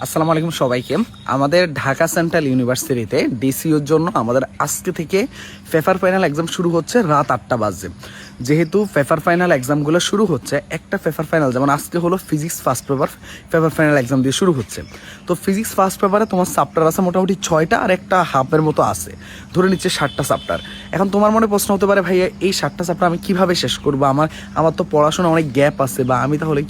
আসসালামু আলাইকুম সবাইকে। আমাদের ঢাকা সেন্ট্রাল ইউনিভার্সিটিতে ডিসিউর জন্য আমাদের আজকে থেকে পেপার ফাইনাল এক্সাম শুরু হচ্ছে রাত 8টা বাজে। যেহেতু পেপার ফাইনাল এক্সামগুলো শুরু হচ্ছে, একটা পেপার ফাইনাল যেমন আজকে হলো physics first paper final exam দিয়ে শুরু হচ্ছে। তো ফিজিক্স ফার্স্ট পেপারে তোমার চ্যাপ্টার আছে মোটামুটি 6টা আর একটা হাফের মতো আছে, ধরে নিচ্ছে 7টা চ্যাপ্টার। এখন তোমার মনে প্রশ্ন হতে পারে, ভাইয়া এই 7টা চ্যাপ্টার আমি কিভাবে শেষ করবো? আমার তো পড়াশোনা অনেক গ্যাপ আছে, বা আমি তাহলে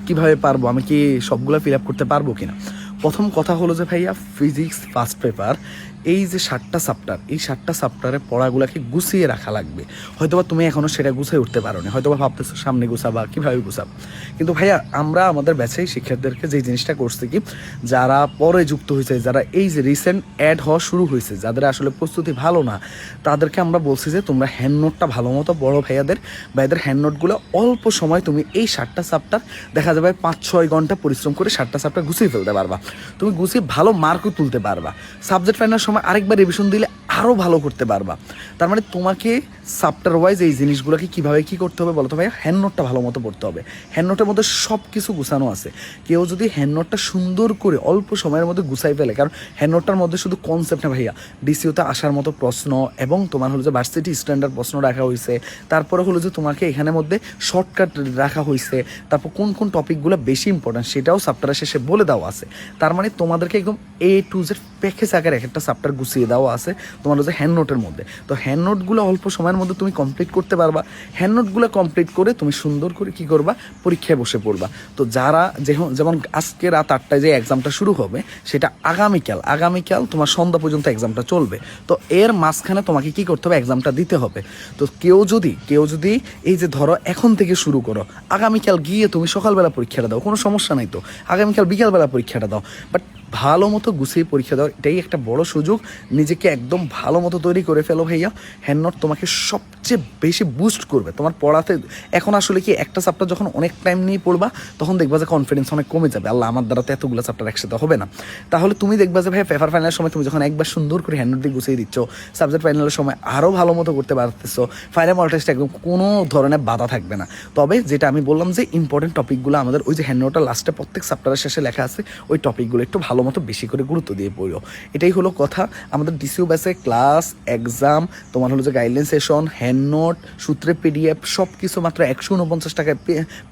কিভাবে পারবো, আমি কি সবগুলো ফিল আপ করতে পারবো কিনা? প্রথম কথা হলো যে ভাইয়া, ফিজিক্স ফার্স্ট পেপার এই যে 7টা চ্যাপ্টার, এই 7টা চ্যাপ্টারে পড়াগুলোকে গুছিয়ে রাখা লাগবে। হয়তোবা তুমি এখনও সেটা গুছিয়ে উঠতে পারো না, হয়তোবা ভাবতেছো সামনে গুছাবা, কীভাবে গুছাবো। কিন্তু ভাইয়া আমরা আমাদের ব্যাচেই শিক্ষার্থীদেরকে যে জিনিসটা করছি কি, যারা পরে যুক্ত হয়েছে, যারা এই যে রিসেন্ট অ্যাড হওয়া শুরু হয়েছে, যাদের আসলে প্রস্তুতি ভালো না, তাদেরকে আমরা বলছি যে তোমরা হ্যান্ড নোটটা ভালো মতো বড় ভাইয়াদের হ্যান্ড নোটগুলো অল্প সময় তুমি এই 7টা চ্যাপ্টার দেখা যাবে 5-6 ঘন্টা পরিশ্রম করে 7টা চ্যাপ্টার গুছিয়ে ফেলতে পারবা। তুমি গুছিয়ে ভালো মার্কও তুলতে পারবা। সাবজেক্ট ফাইনাল সময় আরেকবার রিভিশন দিলে আরও ভালো করতে পারবা। তার মানে তোমাকে চ্যাপ্টার ওয়াইজ এই জিনিসগুলোকে কীভাবে কী করতে হবে বলতো ভাইয়া, হ্যান্ড নোটটা ভালো মতো পড়তে হবে। হ্যান্ড নোটের মধ্যে সব কিছু গুছানো আছে। কেউ যদি হ্যান্ড নোটটা সুন্দর করে অল্প সময়ের মধ্যে গুছাই ফেলে, কারণ হ্যান্ড নোটটার মধ্যে শুধু কনসেপ্ট না ভাইয়া, ডিসিওতে আসার মতো প্রশ্ন, এবং তোমার হলো যে ভার্সিটি স্ট্যান্ডার্ড প্রশ্ন রাখা হয়েছে, তারপরে হলো যে তোমাকে এখানের মধ্যে শর্টকাট রাখা হয়েছে, তারপর কোন কোন টপিকগুলো বেশি ইম্পর্টেন্ট সেটাও চ্যাপ্টারের শেষে বলে দেওয়া আছে। তার মানে তোমাদেরকে একদম A to Z প্যাকেজ আকারে একটা চ্যাপ্টার গুছিয়ে দেওয়া আছে তোমার হচ্ছে হ্যান্ড নোটের মধ্যে। তো হ্যান্ড নোটগুলো অল্প সময়ের মধ্যে তুমি কমপ্লিট করতে পারবা। হ্যান্ড নোটগুলো কমপ্লিট করে তুমি সুন্দর করে কী করবা, পরীক্ষায় বসে পড়বা। তো যারা যেমন আজকে রাত 8টায় যে এক্সামটা শুরু হবে, সেটা আগামীকাল তোমার সন্ধ্যা পর্যন্ত এক্সামটা চলবে। তো এর মাঝখানে তোমাকে কী করতে হবে, এক্সামটা দিতে হবে। তো কেউ যদি এই যে ধরো এখন থেকে শুরু করো, আগামীকাল গিয়ে তুমি সকালবেলা পরীক্ষাটা দাও, কোনো সমস্যা নাই। তো আগামীকাল বিকালবেলা পরীক্ষাটা দাও, বাট ভালো মতো গুছিয়ে পরীক্ষা দাও। এটাই একটা বড় সুযোগ। নিজেকে একদম ভালো মতো তৈরি করে ফেলো ভাইয়া। হ্যান্ড নোট তোমাকে সবচেয়ে বেশি বুস্ট করবে তোমার পড়াতে। এখন আসলে কি, একটা চ্যাপ্টার যখন অনেক টাইম নিয়ে পড়বা, তখন দেখবা যে কনফিডেন্স অনেক কমে যাবে, আল্লাহ আমার দ্বারা তো এতগুলো চ্যাপ্টার একসাথে হবে না। তাহলে তুমি দেখবা যে ভাইয়া পেপার ফাইনালের সময় তুমি যখন একবার সুন্দর করে হ্যান্ড নোট দিয়ে গুছিয়ে দিচ্ছ, সাবজেক্ট ফাইনালের সময় আরও ভালো মতো করতে পারতেছো। ফাইনাল মডেল টেস্টে একদম কোনো ধরনের বাধা থাকবে না। তবে যেটা আমি বললাম যে ইম্পর্টেন্ট টপিকগুলো আমাদের ওই যে হ্যান্ড নোটটা লাস্টে প্রত্যেক চ্যাপ্টারের শেষে লেখা আছে, ওই টপিকগুলো একটু ভালো মতো বেশি করে গুরুত্ব দিয়ে পড়ো। এটাই হলো কথা। আমাদের ডিসিউ ব্যাচে ক্লাস, এক্সাম, তোমার হলো যে গাইডলাইন সেশন, হ্যান্ড নোট, সূত্রে PDF সব কিছু মাত্র 149 টাকায়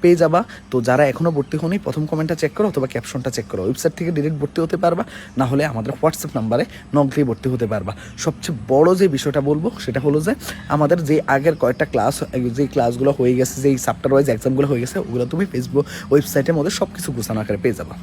পেয়ে যাবা। তো যারা এখনও ভর্তি হয়নি, প্রথম কমেন্টটা চেক করো অথবা ক্যাপশনটা চেক করো। ওয়েবসাইট থেকে ডিরেক্ট ভর্তি হতে পারবা, না হলে আমাদের হোয়াটসঅ্যাপ নাম্বারে নক দিয়ে ভর্তি হতে পারবা। সবচেয়ে বড় যে বিষয়টা বলবো সেটা হলো যে আমাদের যে আগের কয়েকটা ক্লাস, যে ক্লাসগুলো হয়ে গেছে, যেই চ্যাপ্টার ওয়াইজ এক্সামগুলো হয়ে গেছে, ওগুলো তুমি ফেসবুক ওয়েবসাইটের মধ্যে সব কিছু গোছানো আকারে পেয়ে যাবা।